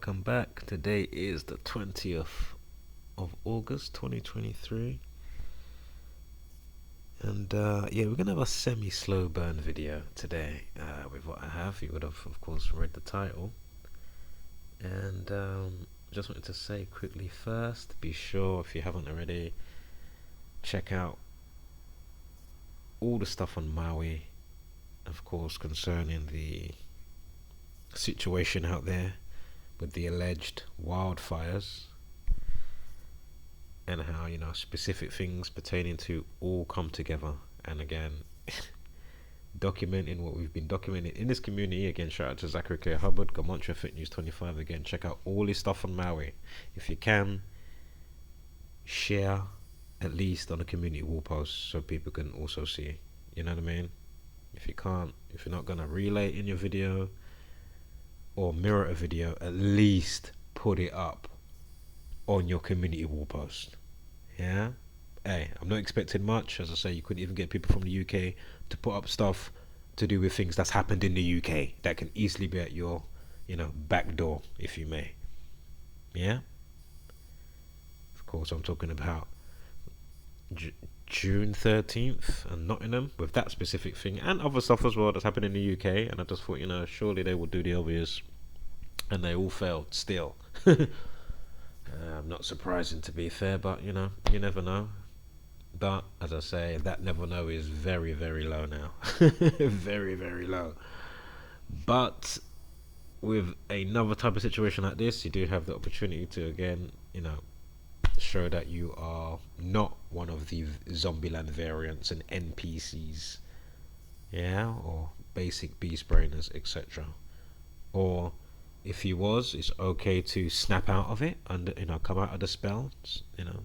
welcome back. Today is the 20th of August 2023, and yeah, we're gonna have a semi-slow burn video today with what I have. You would have, of course, read the title, and just wanted to say quickly first, be sure if you haven't already, check out all the stuff on Maui, of course, concerning the situation out there with the alleged wildfires, and how specific things pertaining to all come together. And again, documenting what we've been documenting in this community. Again, shout out to Zachary K. Hubbard, GematriaEffect.News 25. Again, check out all this stuff on Maui. If you can, share at least on a community wall post so people can also see. You know what I mean? If you can't, if you're not gonna relay in your video or mirror a video, at least put it up on your community wall post. Yeah? Hey, I'm not expecting much. As I say, you couldn't even get people from the UK to put up stuff to do with things that's happened in the UK that can easily be at your, back door, if you may. Yeah? Of course, I'm talking about June 13th and Nottingham with that specific thing, and other stuff as well that's happened in the UK. And I just thought, surely they will do the obvious, and they all failed still. Not surprising, to be fair, but you never know. But as I say, that never know is very, very low now. Very, very low. But with another type of situation like this, you do have the opportunity to, again, show that you are not one of the Zombieland variants and NPCs, yeah, or basic beast brainers, etc. Or if he was, it's okay to snap out of it and come out of the spell,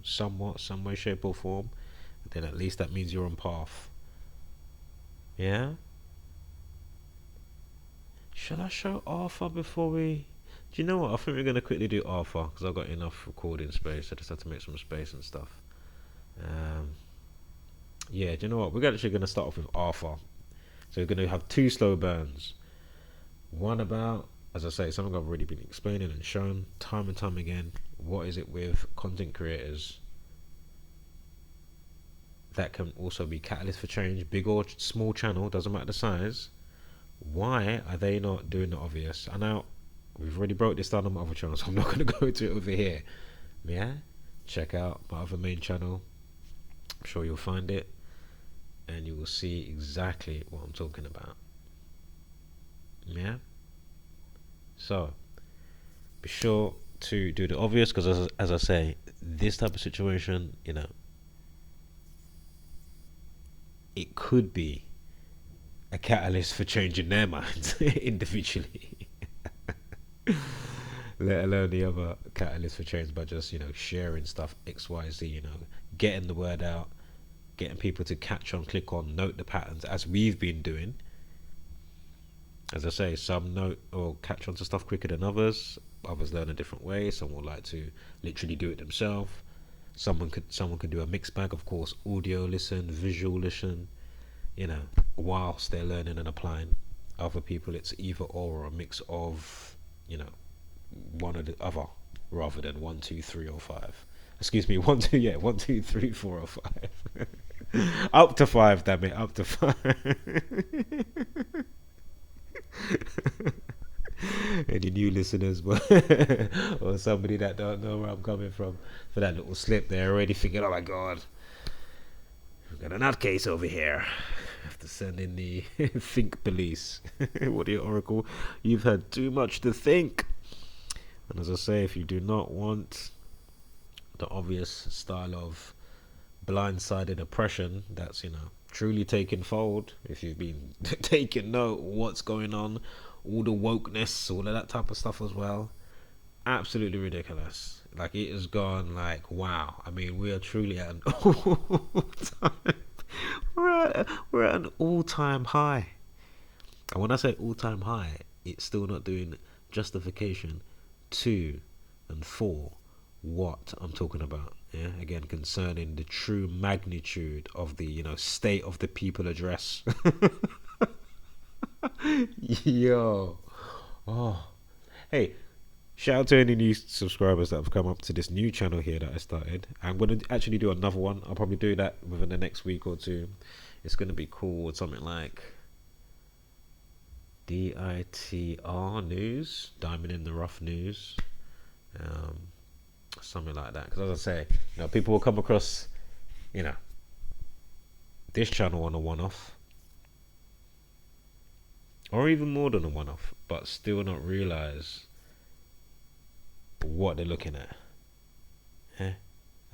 somewhat, some way, shape, or form. Then at least that means you're on path. Yeah. Should I show Arthur before we? Do you know what? I think we're gonna quickly do Arthur because I've got enough recording space. I just have to make some space and stuff. Yeah. Do you know what? We're actually gonna start off with Arthur. So we're gonna have two slow burns. One about, as I say, something I've already been explaining and shown time and time again. What is it with content creators that can also be catalyst for change, big or small channel, doesn't matter the size? Why are they not doing the obvious? I know we've already broke this down on my other channel, so I'm not going to go into it over here. Yeah, check out my other main channel. I'm sure you'll find it, and you will see exactly what I'm talking about. Yeah. So be sure to do the obvious, because as I say, this type of situation, it could be a catalyst for changing their minds individually. Let alone the other catalyst for change by just, sharing stuff XYZ, getting the word out, getting people to catch on, click on, note the patterns as we've been doing. As I say, some note or catch on to stuff quicker than others. Others learn a different way. Some will like to literally do it themselves. Someone could do a mixed bag, of course, audio listen, visual listen, whilst they're learning and applying. Other people, it's either or a mix of, one or the other, rather than 1, 2, 3, or 5. Excuse me, 1, 2, 1, 2, 3, 4, or 5. Up to 5, damn it, up to 5. Any new listeners or somebody that don't know where I'm coming from, for that little slip, they're already thinking, oh my god, we've got an nutcase over here. I have to send in the think police. What the Oracle, you've had too much to think. And as I say, if you do not want the obvious style of blindsided oppression that's truly taking fold, if you've been taking note what's going on, all the wokeness, all of that type of stuff as well, absolutely ridiculous. Like, it has gone like, wow. I mean, we are truly at an all-time we're at an all-time high. And when I say all-time high, it's still not doing justification to and for what I'm talking about. Yeah, again, concerning the true magnitude of the state of the people address. Yo, oh, hey, Shout out to any new subscribers that have come up to this new channel here that I started. I'm going to actually do another one. I'll probably do that within the next week or two. It's going to be called something like DITR News, Diamond in the Rough News. Something like that. Because as I say, people will come across, this channel on a one-off. Or even more than a one-off. But still not realize what they're looking at.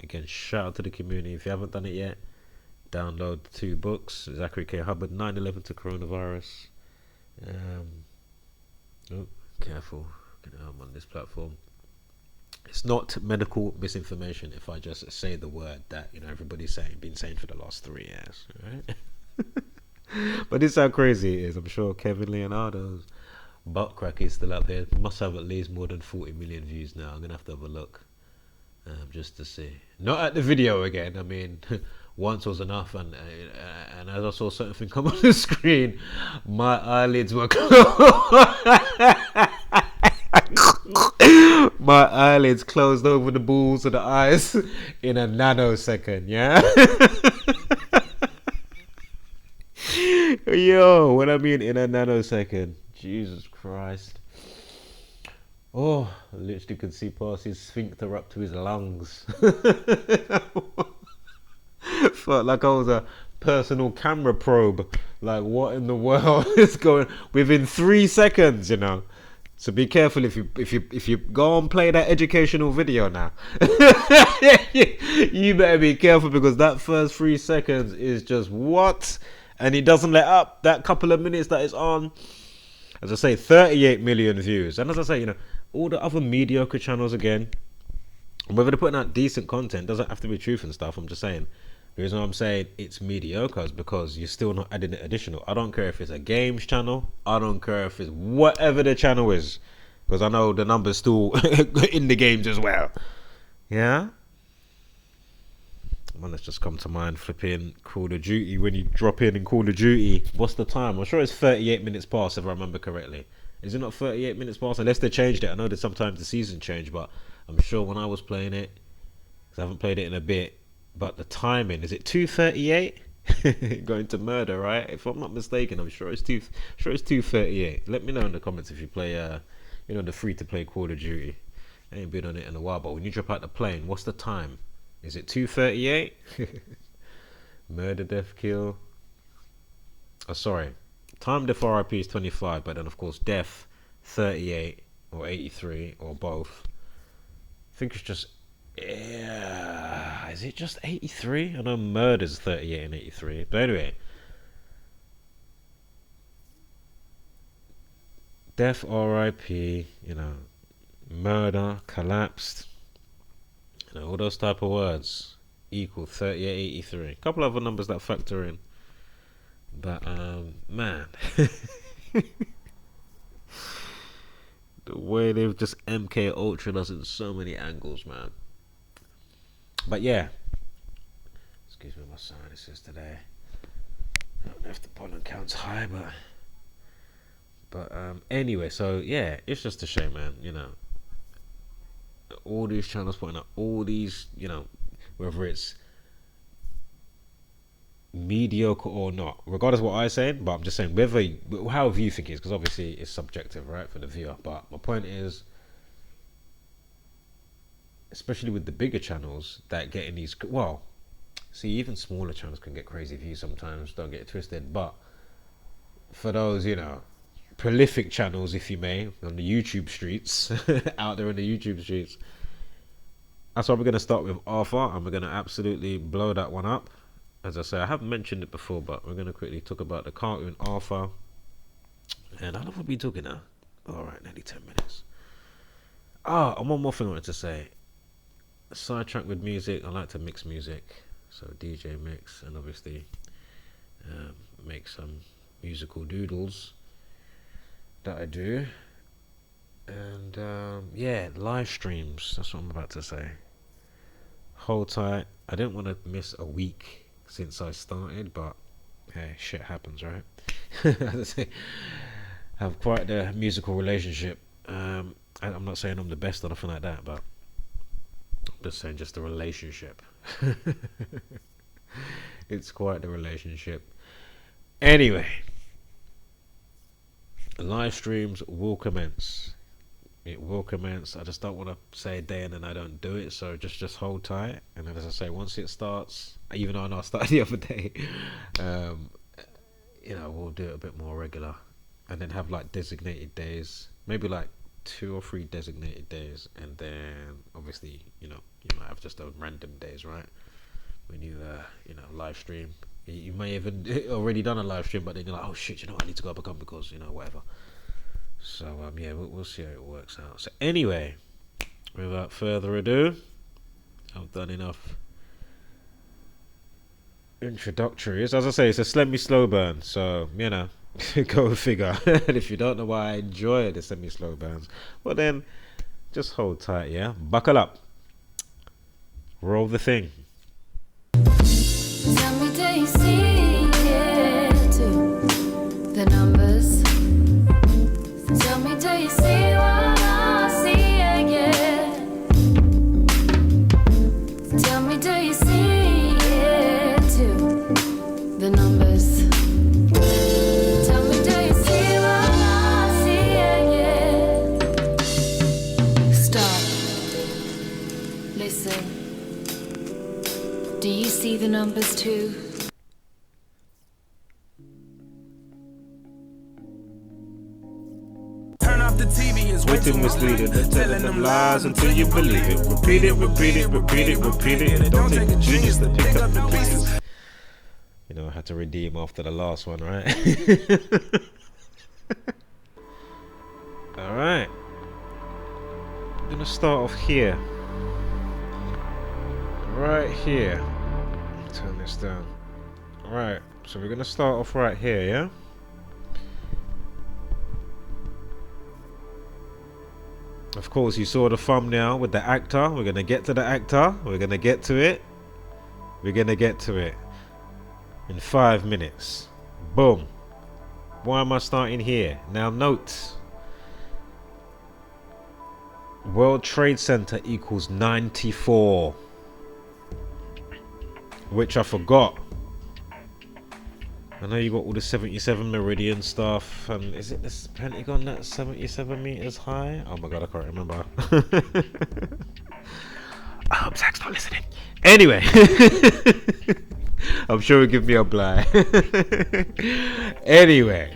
Again, shout out to the community. If you haven't done it yet, download the 2 books. Zachary K. Hubbard, 9/11 to Coronavirus. Careful. I'm on this platform. It's not medical misinformation if I just say the word that everybody's been saying for the last 3 years, right? But this is how crazy it is. I'm sure Kevin Leonardo's butt crack is still up there. Must have at least more than 40 million views now. I'm gonna have to have a look, just to see. Not at the video again. I mean, once was enough, and as I saw something come on the screen, my eyelids were my eyelids closed over the balls of the eyes in a nanosecond. Yeah. Yo, what I mean in a nanosecond. Jesus Christ. Oh, I literally could see past his sphincter up to his lungs. Felt like I was a personal camera probe. Like, what in the world is going within 3 seconds, So be careful if you go and play that educational video now. You better be careful, because that first 3 seconds is just what? And it doesn't let up. That couple of minutes that it's on. As I say, 38 million views. And as I say, all the other mediocre channels, again, whether they're putting out decent content, doesn't have to be truth and stuff. I'm just saying, the reason I'm saying it's mediocre is because you're still not adding the additional. I don't care if it's a games channel. I don't care if it's whatever the channel is, because I know the numbers still in the games as well. Yeah? One that's just come to mind, flipping Call of Duty. When you drop in Call of Duty, what's the time? I'm sure it's 38 minutes past, if I remember correctly. Is it not 38 minutes past? Unless they changed it. I know that sometimes the season changed, but I'm sure when I was playing it, because I haven't played it in a bit, but the timing, is it 2:38? Going to murder, right? If I'm not mistaken, I'm sure it's 2:38. Let me know in the comments if you play the free to play Call of Duty. I ain't been on it in a while, but when you drop out the plane, what's the time? Is it 2:38? Murder, death, kill. Oh, sorry. Time death RIP is 25, but then of course death 38 or 83 or both. I think it's just, is it just 83? I know murder's 38 and 83, but anyway. Death RIP, murder, collapsed, all those type of words equal 38, 83. A couple other numbers that factor in. But man, the way they've just MK Ultra us in so many angles, man. But yeah, excuse me, my sinuses today. I don't know if the pollen count's high, but anyway, so yeah, it's just a shame, man. All these channels putting up all these, whether it's mediocre or not, regardless of what I say, but I'm just saying however you think it is, because obviously it's subjective, right, for the viewer. But my point is, especially with the bigger channels that get in these, see, even smaller channels can get crazy views sometimes, don't get it twisted, but for those, prolific channels, if you may, on the YouTube streets, out there in the YouTube streets, that's why we're going to start with Arthur, and we're going to absolutely blow that one up. As I say, I haven't mentioned it before, but we're going to quickly talk about the cartoon Arthur. And how long have we been talking now? Alright, nearly 10 minutes. And one more thing I wanted to say. Sidetrack with music. I like to mix music. So DJ mix, and obviously make some musical doodles that I do. And yeah, live streams. That's what I'm about to say. Hold tight. I didn't want to miss a week since I started, but hey, shit happens, right? As I say, have quite a musical relationship. I'm not saying I'm the best or nothing like that, but I'm just saying just the relationship. It's quite the relationship. Anyway, live streams will commence. It will commence. I just don't want to say a day and then I don't do it, so just hold tight. And then, as I say, once it starts, even though I know I started the other day, we'll do it a bit more regular, and then have like designated days, maybe like 2 or 3 designated days, and then obviously you might have just those random days, right? When you live stream, you may even already done a live stream, but then you're like, oh shit, I need to go up again because whatever. So we'll see how it works out. So anyway, without further ado, I've done enough introductories. As I say, it's a semi-slow burn, so go figure. And if you don't know why I enjoy the semi-slow burns, well then just hold tight, yeah? Buckle up. Roll the thing. Tell me, do you see it too? The numbers. Tell me, do you see what I see again? Tell me, do you see it too? The numbers. Tell me, do you see what I see again? Stop. Listen. Do you see the numbers too? Turn off the TV, it's way too misleading. They're telling them lies until you believe it. Repeat it, repeat it, repeat it, repeat it. It don't take a genius to pick up the pieces. I had to redeem after the last one, right? Alright. I'm gonna start off here. Right here. Turn this down. Right, so we're gonna start off right here, yeah? Of course, you saw the thumbnail with the actor. We're gonna get to the actor. We're gonna get to it. We're gonna get to it in 5 minutes. Boom. Why am I starting here? Now note, World Trade Center equals 94, which I forgot. I know you got all the 77 meridian stuff, and is it this Pentagon that's 77 meters high? Oh my god, I can't remember. I hope Zach's not listening. Anyway, I'm sure he'll give me a blind. Anyway,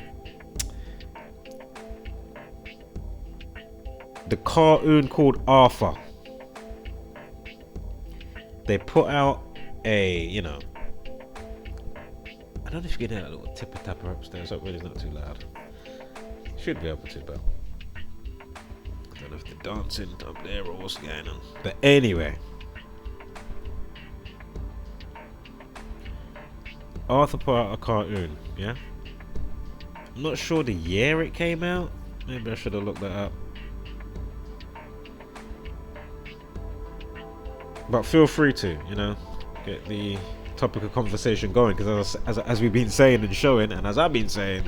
the cartoon called Arthur. They put out a, I don't know if you can hear that little tipper tapper upstairs. Hopefully it's not too loud. Should be able to, but I don't know if they're dancing up there or what's going on. But anyway, Arthur put out a cartoon, yeah? I'm not sure the year it came out. Maybe I should have looked that up. But feel free to, get the topic of conversation going, because as we've been saying and showing, and as I've been saying,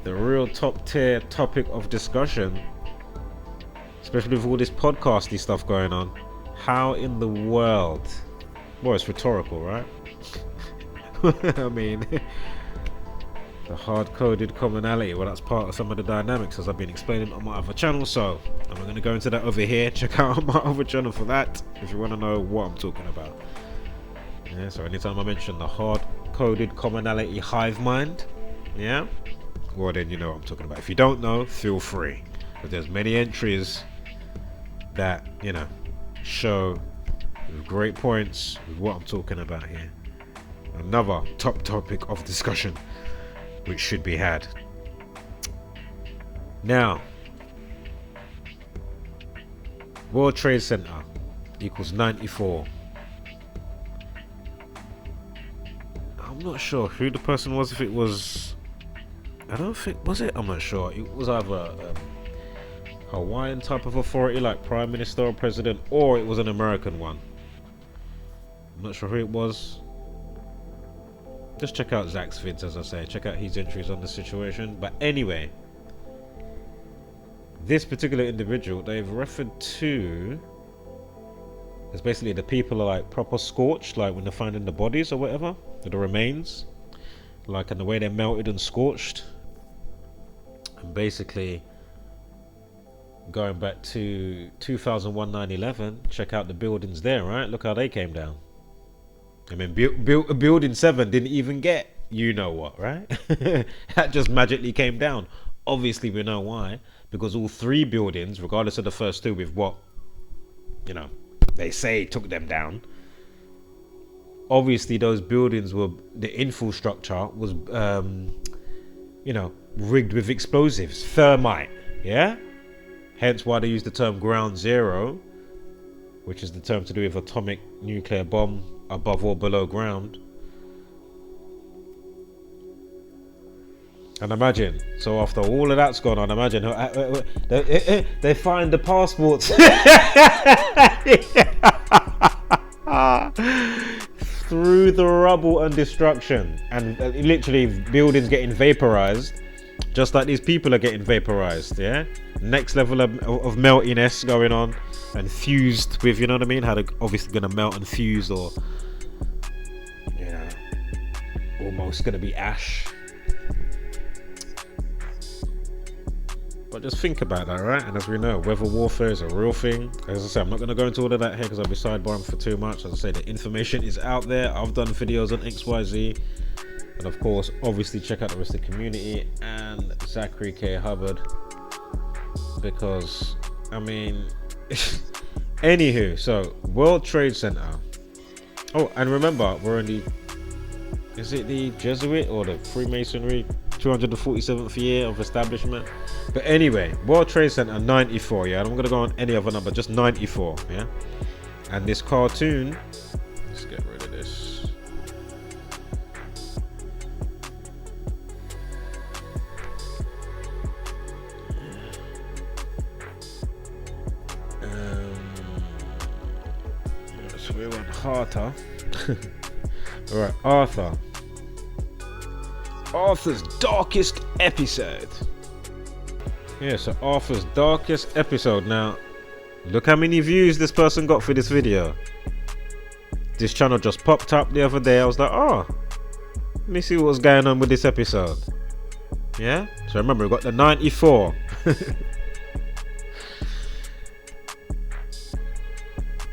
the real top tier topic of discussion, especially with all this podcasty stuff going on, how in the world, well, it's rhetorical, right? I mean, the hard-coded commonality, well, that's part of some of the dynamics, as I've been explaining on my other channel. So I'm going to go into that over here. Check out my other channel for that if you want to know what I'm talking about. Yeah, so anytime I mention the hard-coded commonality hive mind, yeah, well then you know what I'm talking about. If you don't know, feel free, but there's many entries that show with great points with what I'm talking about here. Another top topic of discussion which should be had. Now, World Trade Center equals 94. I'm not sure who the person was. If it was, I don't think, was it? I'm not sure. It was either a Hawaiian type of authority like Prime Minister or President, or it was an American one. I'm not sure who it was. Just check out Zach's vids, as I say. Check out his entries on the situation. But anyway, this particular individual, they've referred to, it's basically the people are like proper scorched, like when they're finding the bodies or whatever, the remains, like in the way they're melted and scorched. And basically going back to 2001 9/11, check out the buildings there, right? Look how they came down. I mean, building 7 didn't even get you know what, right? That just magically came down. Obviously we know why, because all 3 buildings, regardless of the first 2, with what, you know, they say took them down, obviously those buildings were, the infrastructure was you know, rigged with explosives, thermite, yeah? Hence why they use the term ground zero, which is the term to do with atomic nuclear bomb above or below ground. And imagine, so after all of that's gone on, imagine they find the passports through the rubble and destruction, and literally buildings getting vaporized, just like these people are getting vaporized. Yeah, next level of meltiness going on, and fused with, you know what I mean, how they're obviously gonna melt and fuse, or you know, almost gonna be ash. But just think about that, right? And as we know, weather warfare is a real thing. As I say, I'm not going to go into all of that here because I'll be sidebarring for too much. As I say, the information is out there. I've done videos on XYZ. And of course, obviously check out the rest of the community and Zachary K. Hubbard. Because, I mean, anywho, so World Trade Center. Oh, and remember, we're in the, is it the Jesuit or the Freemasonry 247th year of establishment? But anyway, World Trade Center 94, yeah? I'm going to go on any other number, just 94, yeah? And this cartoon, let's get rid of this. So we want Arthur. Alright, Arthur's darkest episode. Yeah, so Arthur's darkest episode. Now, look how many views this person got for this video. This channel just popped up the other day. I was like, oh, let me see what's going on with this episode. Yeah, so remember, we got the 94.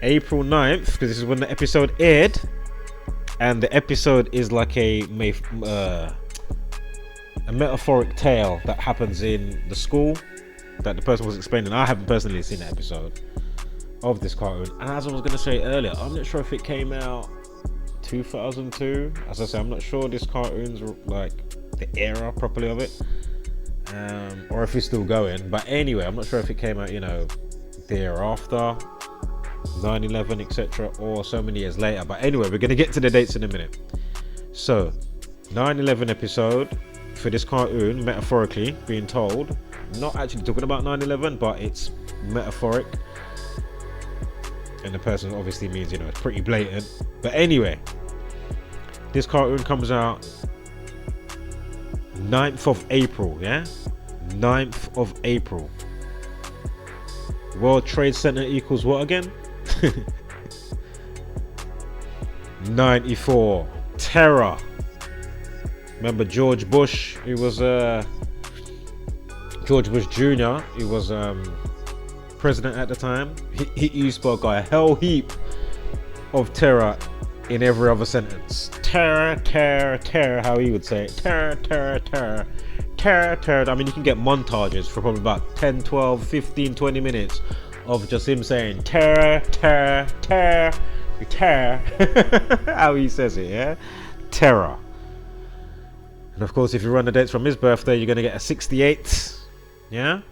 April 9th, because this is when the episode aired. And the episode is like a metaphoric tale that happens in the school that the person was explaining. I haven't personally seen the episode of this cartoon, and as I was going to say earlier, I'm not sure if it came out 2002. As I say, I'm not sure this cartoon's like the era properly of it, or if it's still going. But anyway, I'm not sure if it came out, you know, the year after 9/11, etc., or so many years later. But anyway, we're going to get to the dates in a minute. So 9/11 episode for this cartoon, metaphorically being told, not actually talking about 9/11, but it's metaphoric, and the person obviously means, you know, it's pretty blatant. But anyway, this cartoon comes out 9th of April, yeah, 9th of April. World Trade Center equals what again? 94. Terror. Remember George Bush? He was George Bush Jr. He was president at the time. He spoke a hell heap of terror in every other sentence. Terror, terror, terror. How he would say it. Terror, terror, terror. Terror, terror. I mean, you can get montages for probably about 10, 12, 15, 20 minutes of just him saying terror, terror, terror, terror. How he says it, yeah? Terror. And of course, if you run the dates from his birthday, you're going to get a 68, yeah?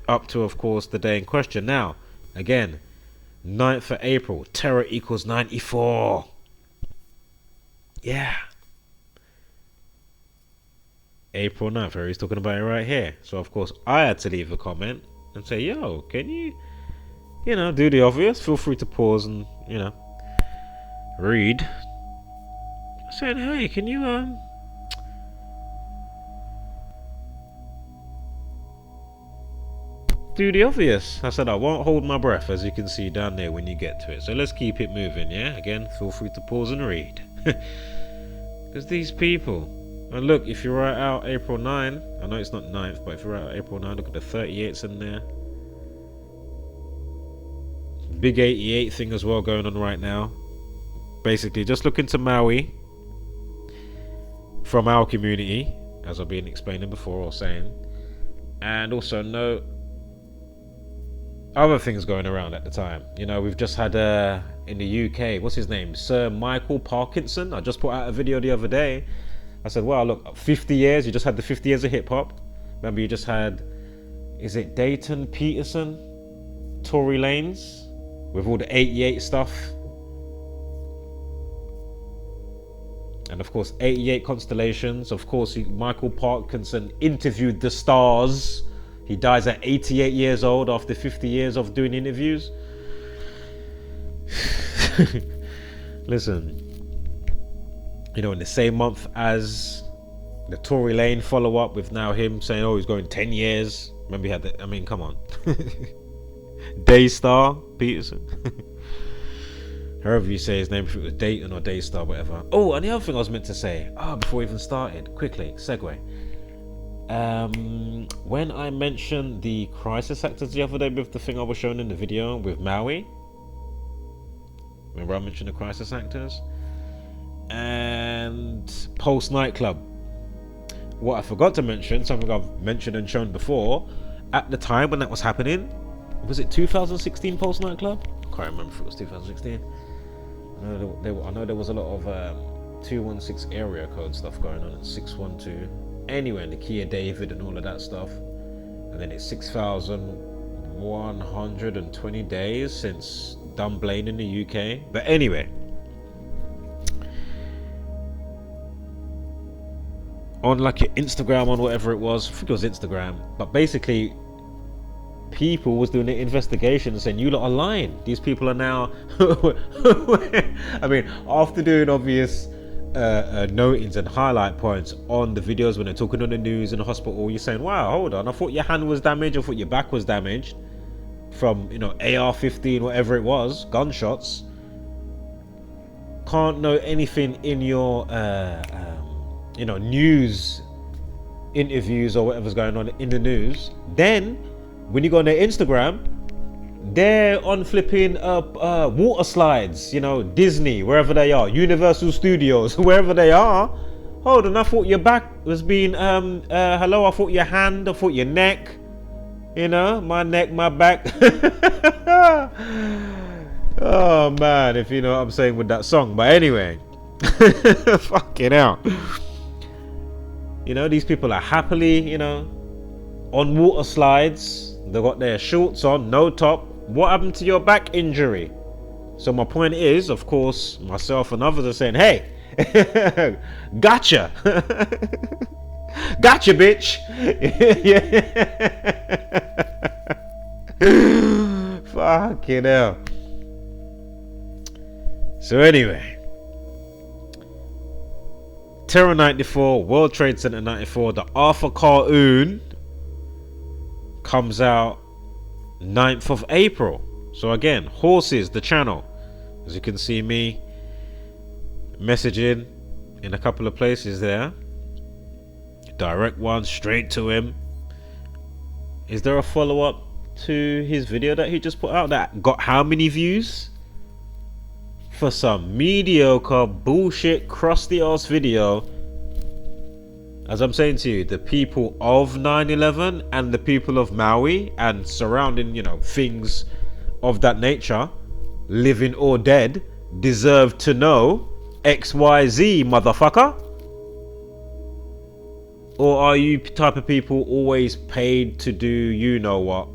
Up to, of course, the day in question. Now, again, 9th of April, terror equals 94. Yeah. April 9th, where he's talking about it right here. So, of course, I had to leave a comment and say, yo, can you know, do the obvious? Feel free to pause and, you know, read. Saying, hey, can you, do the obvious. I said I won't hold my breath, as you can see down there when you get to it. So let's keep it moving, yeah? Again, feel free to pause and read. Because these people, and look, if you write out April 9, I know it's not 9th, but if you write out April 9, look at the 38s in there. Big 88 thing as well going on right now. Basically, just look into Maui from our community, as I've been explaining before or saying. And also note other things going around at the time. You know, we've just had in the UK, what's his name, Sir Michael Parkinson. I just put out a video the other day. I said, wow, look, 50 years, you just had the 50 years of hip-hop. Remember, you just had, is it Dayton Peterson, Tory Lanez, with all the 88 stuff. And of course, 88 Constellations. Of course, Michael Parkinson interviewed the stars. He dies at 88 years old after 50 years of doing interviews. Listen, you know, in the same month as the Tory Lane follow-up with now him saying, oh, he's going 10 years. Remember he had that, I mean, come on. Daystar Peterson. However you say his name, if it was Dayton or Daystar, whatever. Oh, and the other thing I was meant to say, before we even started, quickly, segue. When I mentioned the crisis actors the other day with the thing I was showing in the video with Maui, remember I mentioned the crisis actors and Pulse nightclub. What I forgot to mention, something I've mentioned and shown before, at the time when that was happening, was it 2016 Pulse nightclub? I can't remember if it was 2016. I know there was a lot of 216 area code stuff going on and 612. Anyway, and the Kia David and all of that stuff, and then it's 6,120 days since Dunblane in the UK. But anyway, on like your Instagram, on whatever it was, I think it was Instagram, but basically people was doing an investigation and saying, you lot are lying, these people are now I mean, after doing obvious notings and highlight points on the videos when they're talking on the news in the hospital, you're saying, wow, hold on, I thought your hand was damaged, I thought your back was damaged from, you know, AR-15, whatever it was, gunshots. Can't know anything in your you know, news interviews or whatever's going on in the news. Then when you go on their Instagram, they're on flipping water slides, you know, Disney, wherever they are, Universal Studios, wherever they are. Hold on, I thought your back was being, hello, I thought your hand, I thought your neck, you know, my neck, my back. Oh man, if you know what I'm saying with that song. But anyway, fucking hell. You know, these people are happily, you know, on water slides. They got their shorts on, no top. What happened to your back injury? So my point is, of course, myself and others are saying, hey, gotcha. Gotcha, bitch. Fucking hell. So anyway, Terror 94, World Trade Center 94, the Arthur cartoon comes out 9th of April. So again, Horses, the channel. As you can see me messaging in a couple of places there. Direct one straight to him. Is there a follow-up to his video that he just put out that got how many views? For some mediocre bullshit crusty ass video. As I'm saying to you, the people of 9/11 and the people of Maui and surrounding, you know, things of that nature, living or dead, deserve to know XYZ, motherfucker. Or are you type of people always paid to do you know what?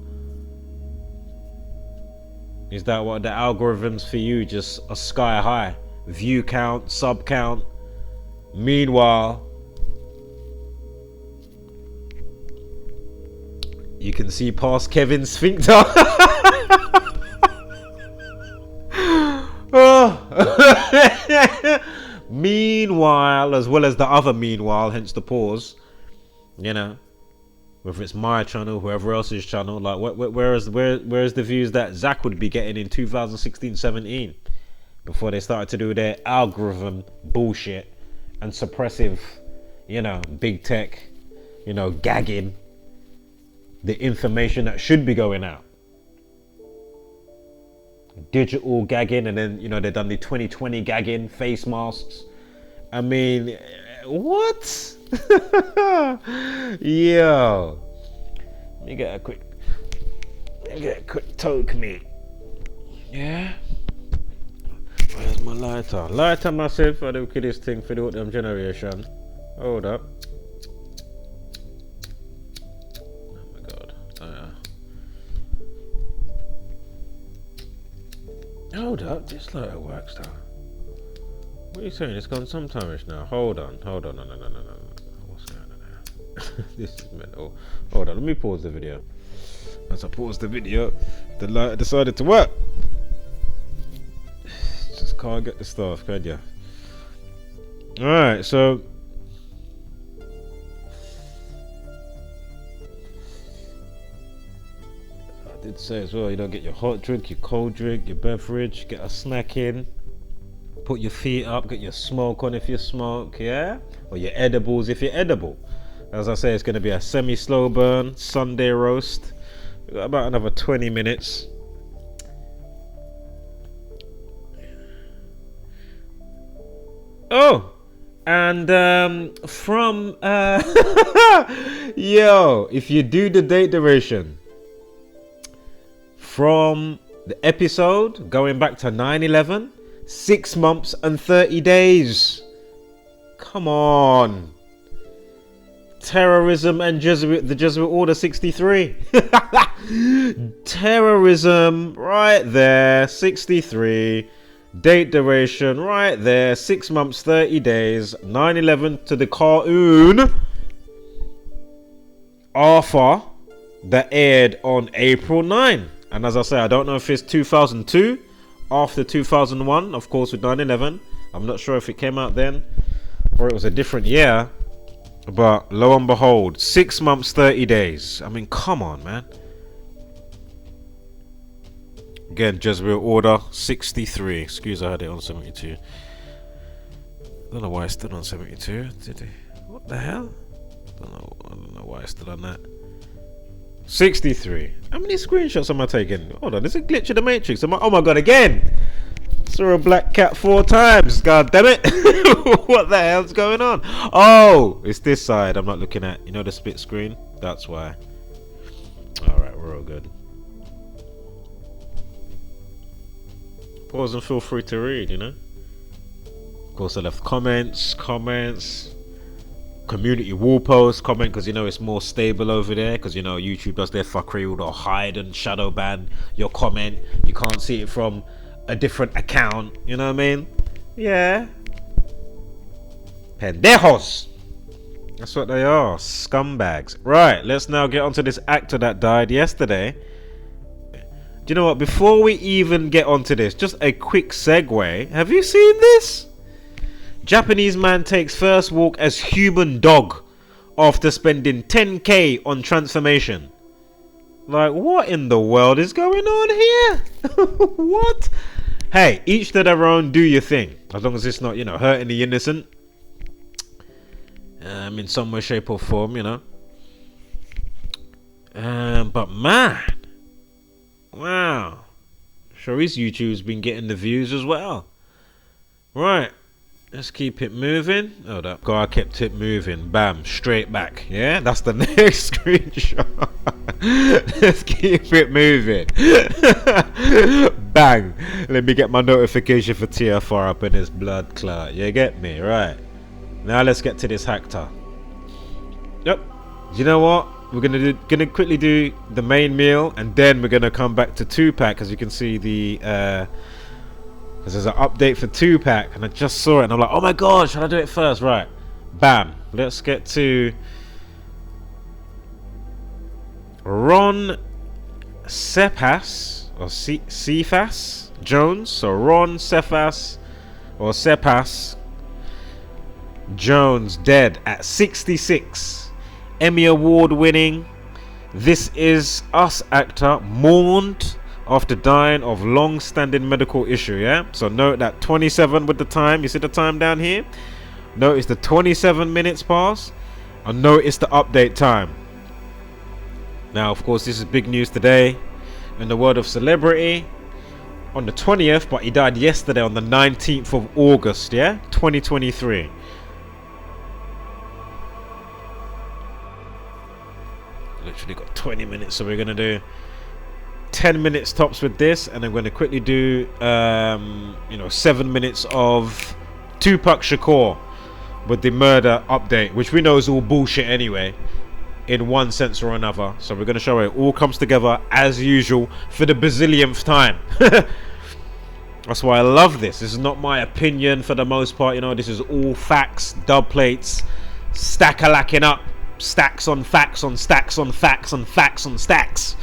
Is that what the algorithms for you just are sky high? View count, sub count. Meanwhile, you can see past Kevin's sphincter. Meanwhile, as well as the other meanwhile, hence the pause, you know, whether it's my channel, whoever else's channel. Like, where's the views that Zach would be getting in 2016-17 before they started to do their algorithm bullshit and suppressive, you know, big tech, you know, gagging the information that should be going out. Digital gagging, and then, you know, they've done the 2020 gagging, face masks. I mean, what? Yo, let me get a quick toke me. Yeah. Where's my lighter? Lighter massive for the wickedest thing for the autumn generation. Hold up. Oh my god. Hold up, this lighter works though. What are you saying? It's gone sometime-ish now. Hold on. No. What's going on there? This is mental. Hold on, let me pause the video. As I pause the video, the lighter decided to work. Just can't get the stuff, can ya? Alright, so I did say as well, you know, get your hot drink, your cold drink, your beverage, get a snack in, put your feet up, get your smoke on if you smoke, yeah? Or your edibles if you're edible. As I say, it's going to be a semi-slow burn Sunday roast. We've got about another 20 minutes. Oh, and from yo, if you do the date duration from the episode going back to 9/11, 6 months and 30 days. Come on. Terrorism and the Jesuit Order 63. Terrorism right there, 63. Date duration right there, 6 months 30 days. 9/11 to the cartoon Arthur that aired on April 9. And as I say, I don't know if it's 2002 after 2001, of course, with 9/11. I'm not sure if it came out then or it was a different year, but lo and behold, 6 months 30 days. I mean, come on, man. Again, Jesuit Order 63. Excuse, I had it on 72. I don't know why it's still on 72. Did it? What the hell? I don't know why it's still on that. 63. How many screenshots am I taking? Hold on, there's a glitch in the matrix. Oh my god, again! Saw a black cat 4 times. God damn it! What the hell's going on? Oh, it's this side. I'm not looking at. You know the split screen? That's why. All right, we're all good. Pause and feel free to read, you know. Of course, I left comments, community wall posts, comment, because you know it's more stable over there, because you know YouTube does their fuckery, will hide and shadow ban your comment. You can't see it from a different account, you know what I mean? Yeah. Pendejos. That's what they are, scumbags. Right, let's now get onto this actor that died yesterday. Do you know what? Before we even get onto this, just a quick segue. Have you seen this? Japanese man takes first walk as human dog after spending 10k on transformation. Like, what in the world is going on here? What? Hey, each to their own, do your thing. As long as it's not, you know, hurting the innocent. In some way, shape or form, you know. But man. Wow. Sure his YouTube's been getting the views as well. Right. Let's keep it moving. Hold up. I kept it moving. Bam. Straight back. Yeah? That's the next screenshot. Let's keep it moving. Bang. Let me get my notification for TFR up in his blood clot. You get me? Right. Now let's get to this hacker. Yep. You know what? We're gonna quickly do the main meal, and then we're gonna come back to 2-pack, as you can see the because there's an update for 2-pack, and I just saw it, and I'm like, oh my god, should I do it first? Right, bam. Let's get to Ron Cephas or Cephas Jones. So Ron Cephas or Cephas Jones dead at 66. Emmy Award winning This Is Us actor mourned after dying of long-standing medical issue. Yeah, so note that 27 with the time. You see the time down here? Notice the 27 minutes pass, and notice the update time. Now, of course, this is big news today in the world of celebrity. On the 20th, but he died yesterday on the 19th of August, yeah, 2023. Literally got 20 minutes, so we're gonna do 10 minutes tops with this, and I'm gonna quickly do 7 minutes of Tupac Shakur with the murder update, which we know is all bullshit anyway, in one sense or another. So we're gonna show it all comes together as usual for the bazillionth time. That's why I love this. This is not my opinion for the most part, you know. This is all facts, dub plates, stack-a-lacking up, stacks on facts on stacks on facts on facts on stacks.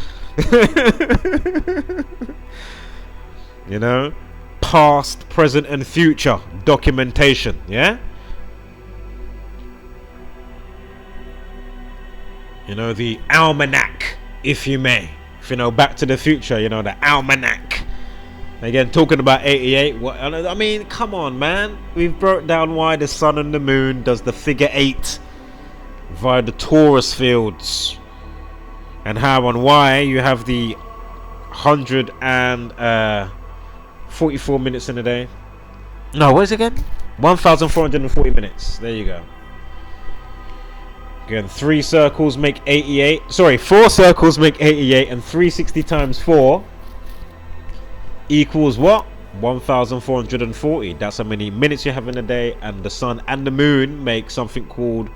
You know, past, present, and future documentation. Yeah. You know, the almanac, if you may. If you know Back to the Future, you know, the almanac. Again, talking about 88. What, I mean, come on, man. We've broke down why the sun and the moon does the figure 8 via the torus fields, and how and why you have the 144 minutes in a day. No, what is it again? 1,440 minutes. There you go. Again, 3 circles make 88. Sorry, 4 circles make 88, and 360 times 4 equals what? 1,440. That's how many minutes you have in a day. And the sun and the moon make something called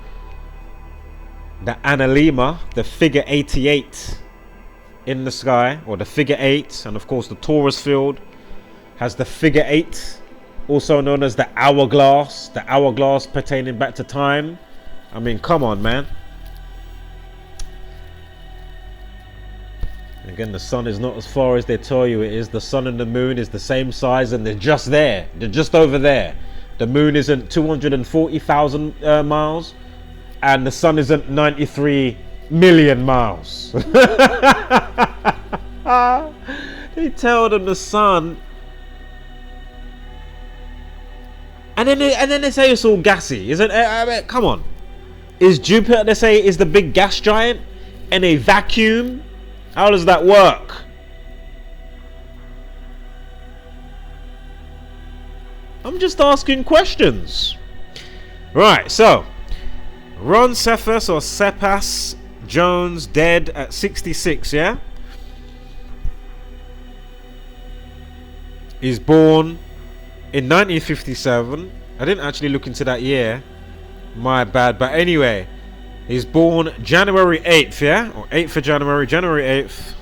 the analemma, the figure 88 in the sky, or the figure 8. And of course the torus field has the figure 8, also known as the hourglass pertaining back to time. I mean, come on, man. Again, the sun is not as far as they tell you it is. The sun and the moon is the same size, and they're just there. They're just over there. The moon isn't 240,000 miles, and the sun isn't 93 million miles. They tell them the sun, and then they say it's all gassy, isn't it? I mean, come on. Is Jupiter, they say, is the big gas giant in a vacuum? How does that work? I'm just asking questions. Right, so Ron Cephas Jones dead at 66, yeah? He's born in 1957. I didn't actually look into that year. My bad. But anyway, he's born January 8th, yeah? Or 8th of January. January 8th.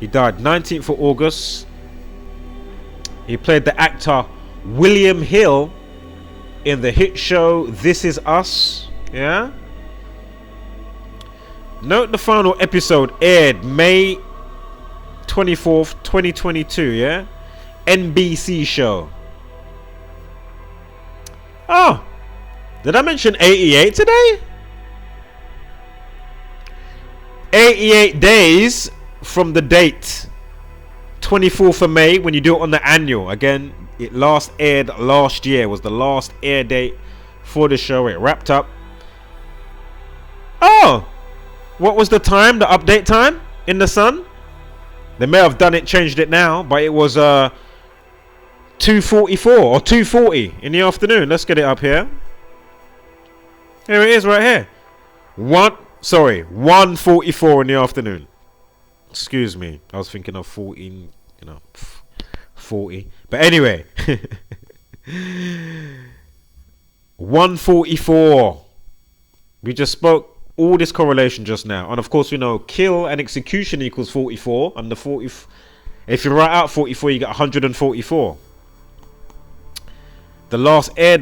He died 19th of August. He played the actor William Hill in the hit show This Is Us, yeah? Note the final episode aired May 24th, 2022, yeah? NBC show. Oh, did I mention 88 today? 88 days from the date 24th of May, when you do it on the annual. Again, it last aired last year, was the last air date for the show. It wrapped up. Oh, what was the time, the update time in the sun? They may have done it, changed it now, but it was 2:44 or 2:40 in the afternoon. Let's get it up here. Here it is right here. 1:44 in the afternoon. Excuse me. I was thinking of 14, 40. But anyway. 1:44. We just spoke all this correlation just now. And of course we know kill and execution equals 44. And the 40, if you write out 44, you get 144. The last air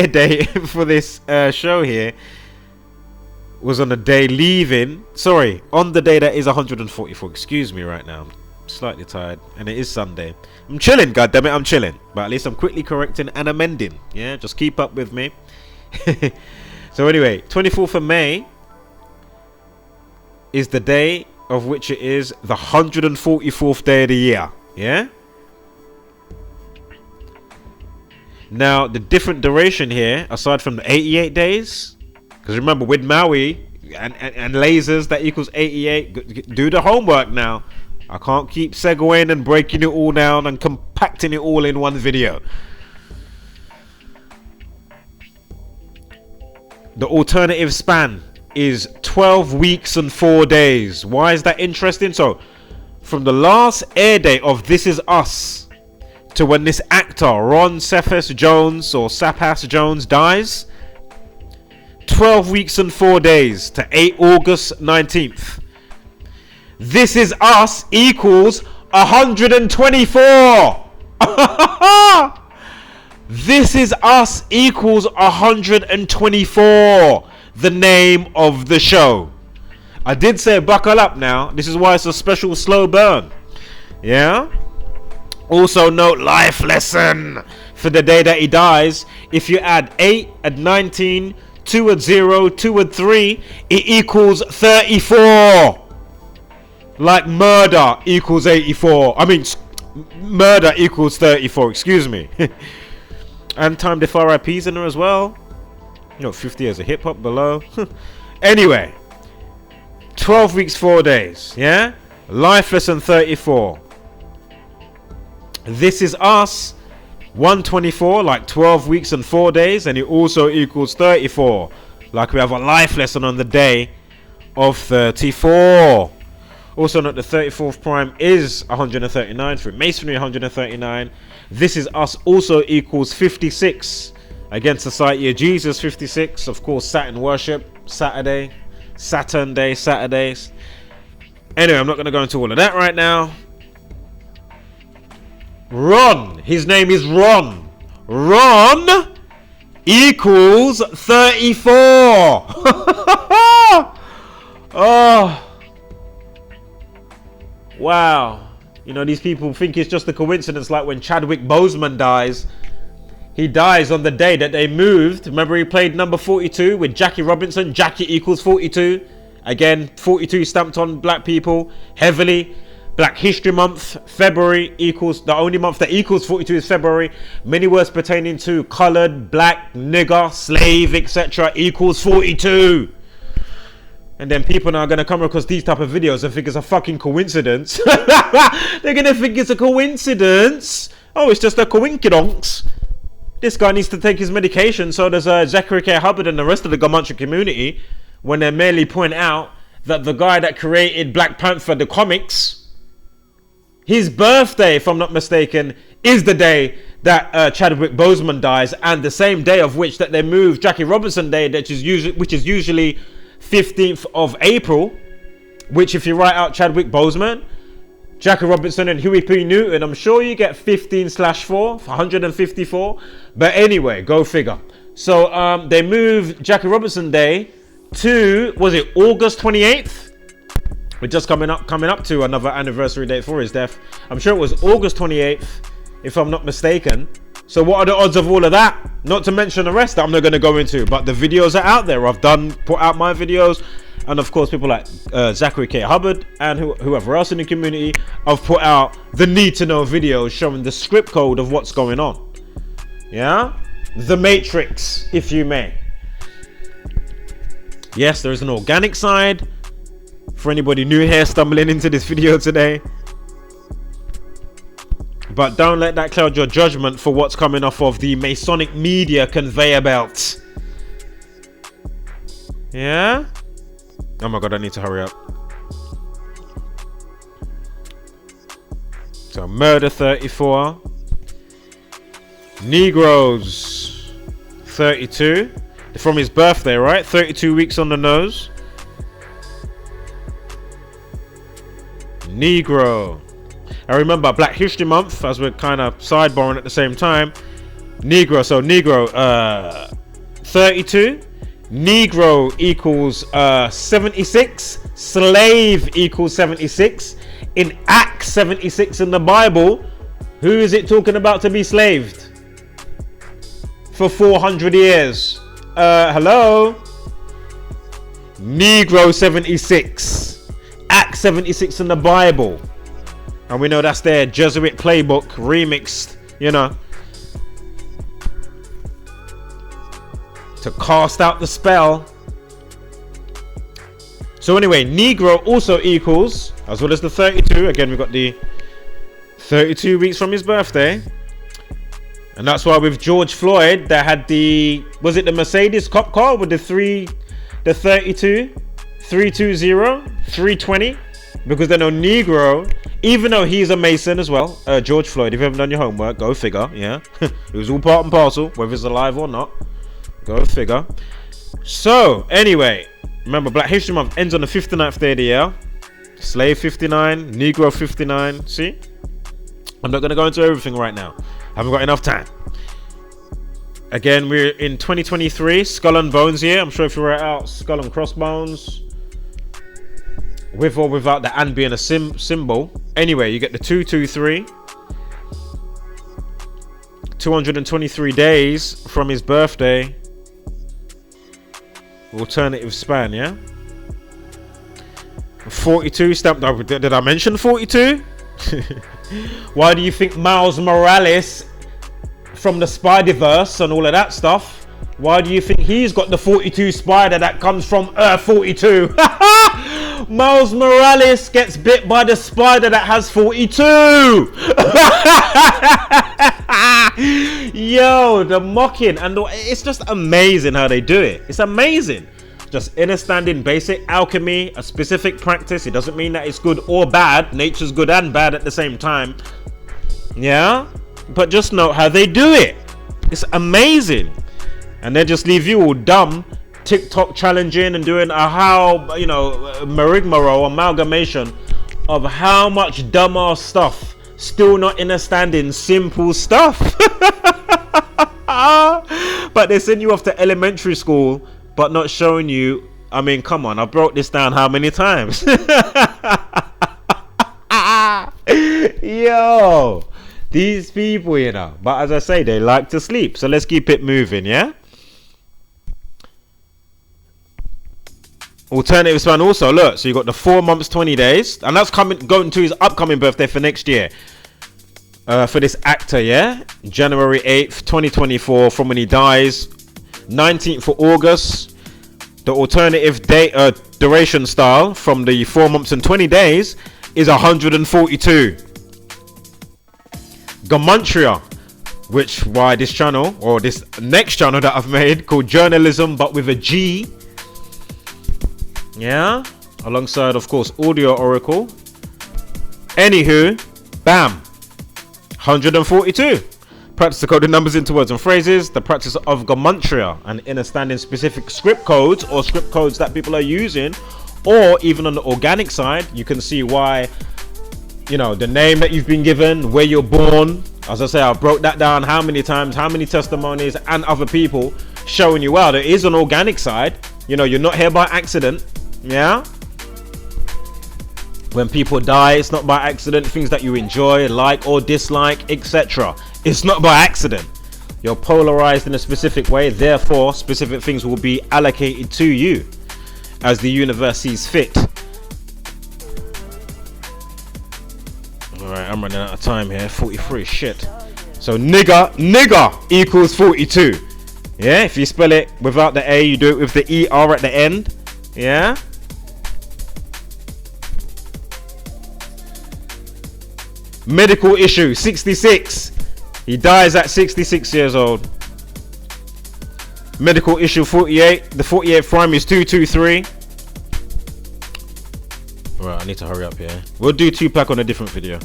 date for this show here was on the day leaving. Sorry, on the day that is 144. Excuse me right now. I'm slightly tired. And it is Sunday. I'm chilling, goddammit, I'm chilling. But at least I'm quickly correcting and amending. Yeah, just keep up with me. So anyway, 24th of May is the day of which it is the 144th day of the year. Yeah? Now, the different duration here, aside from the 88 days, because remember, with Maui and lasers, that equals 88. Do the homework now. I can't keep segueing and breaking it all down and compacting it all in one video. The alternative span is 12 weeks and 4 days. Why is that interesting? So, from the last air date of This Is Us to when this actor, Ron Cephas Jones or Cephas Jones, dies, 12 weeks and 4 days to 8 August 19th. This Is Us equals 124. This Is Us equals 124. The name of the show. I did say buckle up now. This is why it's a special slow burn. Yeah? Also note, life lesson for the day that he dies. If you add 8 and 19, 2 and 0, 2 and 3, it equals 34. Like murder equals 84. I mean, murder equals 34. Excuse me. And time the RIPs in there as well. 50 years of hip hop below. Anyway, 12 weeks, 4 days. Yeah? Life lesson 34. This Is Us 124, like 12 weeks and 4 days, and it also equals 34. Like we have a life lesson on the day of 34. Also note the 34th prime is 139 through Masonry 139. This Is Us also equals 56. Against Society of Jesus 56. Of course, Saturn worship, Saturday, Saturn Day, Saturdays. Anyway, I'm not going to go into all of that right now. Ron, his name is Ron. Ron equals 34. Oh. Wow. These people think it's just a coincidence, like when Chadwick Boseman dies. He dies on the day that they moved. Remember, he played number 42 with Jackie Robinson. Jackie equals 42. Again, 42 stamped on black people heavily. Black History Month, February equals, the only month that equals 42 is February. Many words pertaining to colored, black, nigger, slave, etc. equals 42. And then people now are going to come across these type of videos and think it's a fucking coincidence. They're going to think it's a coincidence. Oh, it's just a coinkydonks. This guy needs to take his medication. So does Zachary K. Hubbard and the rest of the Gematria community, when they merely point out that the guy that created Black Panther, the comics, his birthday, if I'm not mistaken, is the day that Chadwick Boseman dies, and the same day of which that they move Jackie Robinson Day, which is usually 15th of April, which if you write out Chadwick Boseman, Jackie Robinson and Huey P. Newton, I'm sure you get 15/4, 154. But anyway, go figure. So they moved Jackie Robinson Day to, was it August 28th? We're just coming up to another anniversary date for his death. I'm sure it was August 28th, if I'm not mistaken. So what are the odds of all of that? Not to mention the rest that I'm not going to go into, but the videos are out there. I've put out my videos, and of course people like Zachary K. Hubbard and whoever else in the community have put out the need to know videos showing the script code of what's going on. Yeah? The Matrix, if you may. Yes, there is an organic side for anybody new here stumbling into this video today. But don't let that cloud your judgment for what's coming off of the Masonic media conveyor belt. Yeah? Oh my god, I need to hurry up. So, murder 34. Negroes 32. From his birthday, right? 32 weeks on the nose. Negro. I remember Black History Month, as we're kind of sidebarring at the same time. Negro, so Negro 32. Negro equals 76. Slave equals 76. In Acts 76 in the Bible, who is it talking about to be slaved for 400 years? Hello? Negro 76. Act 76 in the Bible. And we know that's their Jesuit playbook remixed, you know, to cast out the spell. So anyway, Negro also equals, as well as the 32. Again, we've got the 32 weeks from his birthday. And that's why with George Floyd, they had the, was it the Mercedes cop car with the 32, 320, 320? Because they know Negro, even though he's a Mason as well, George Floyd, if you haven't done your homework, go figure, yeah. It was all part and parcel, whether it's alive or not. Go figure. So, anyway, remember, Black History Month ends on the 59th day of the year. Slave 59, Negro 59, see? I'm not going to go into everything right now. I haven't got enough time. Again, we're in 2023, Skull and Bones here. I'm sure if you write out Skull and Crossbones, with or without the and being a symbol. Anyway, you get the 223. 223 days from his birthday. Alternative span, yeah? 42 stamped up. Did I mention 42? Why do you think Miles Morales from the Spider-Verse and all of that stuff, why do you think he's got the 42 spider that comes from Earth 42? Miles Morales gets bit by the spider that has 42. Yo, the mocking and it's just amazing how they do it. It's amazing. Just understanding basic alchemy, a specific practice. It doesn't mean that it's good or bad. Nature's good and bad at the same time. Yeah, but just note how they do it. It's amazing. And they just leave you all dumb, TikTok challenging and doing a how, you know, marigmarole, amalgamation of how much dumbass stuff, still not understanding simple stuff. But they send you off to elementary school, but not showing you. I mean, come on, I broke this down how many times? Yo, these people, you know. But as I say, they like to sleep. So let's keep it moving, yeah? Alternative span also, look, so you got the 4 months 20 days, and that's going to his upcoming birthday for next year, for this actor, yeah, January 8th 2024, from when he dies. 19th of August. The alternative date duration style from the 4 months and 20 days is 142. Gematria, which why this channel, or this next channel that I've made, called Journalism but with a G, yeah, alongside of course Audio Oracle. Anywho, bam, 142. Practice the coded numbers into words and phrases. The practice of gematria and understanding specific script codes or script codes that people are using, or even on the organic side, you can see why, you know, the name that you've been given, where you're born. As I say, I broke that down how many times, how many testimonies and other people showing you, wow, there is an organic side. You know, you're not here by accident. Yeah, when people die, it's not by accident. Things that you enjoy, like or dislike, etc., it's not by accident. You're polarized in a specific way, therefore specific things will be allocated to you as the universe sees fit. All right, I'm running out of time here. 43, shit. So nigger equals 42. Yeah, if you spell it without the A, you do it with the ER at the end. Yeah. Medical issue, 66. He dies at 66 years old. Medical issue, 48. The 48th prime is 223. Alright, I need to hurry up here. We'll do Tupac on a different video.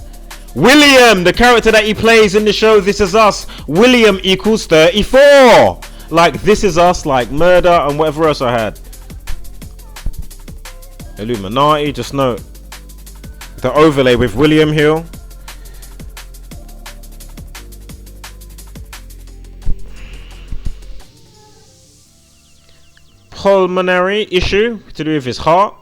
William, the character that he plays in the show This Is Us. William equals 34. Like This Is Us, like murder and whatever else I had. Illuminati, just note the overlay with William Hill. Pulmonary issue to do with his heart.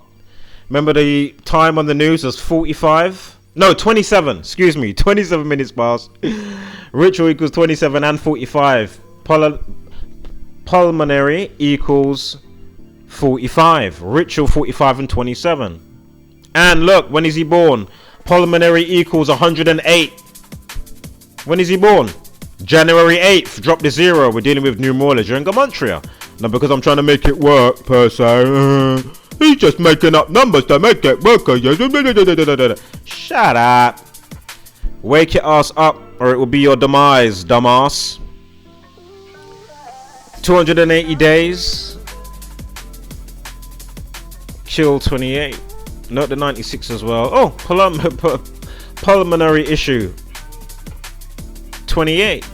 Remember the time on the news was 27, excuse me, 27 minutes past. Ritual equals 27 and 45. Pulmonary equals 45. Ritual 45 and 27. And look, when is he born? Pulmonary equals 108. When is he born? January 8th. Drop the 0. We're dealing with numerology and gematria. Now, because I'm trying to make it work, per se, he's just making up numbers to make it work. Shut up. Wake your ass up, or it will be your demise, dumbass. 280 days. Kill 28. Note the 96 as well. Oh, pulmonary issue 28.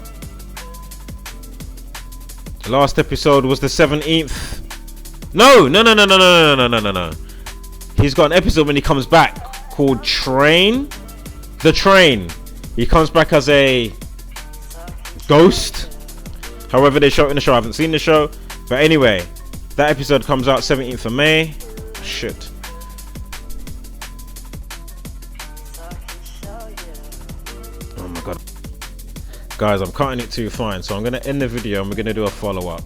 Last episode was the 17th. No. He's got an episode when he comes back called Train. The Train. He comes back as a ghost. However they show it in the show. I haven't seen the show. But anyway, that episode comes out 17th of May. Shit. Oh my god. Guys, I'm cutting it too fine. So I'm going to end the video and we're going to do a follow-up.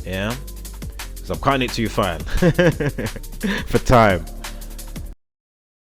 Yeah? Because I'm cutting it too fine. For time.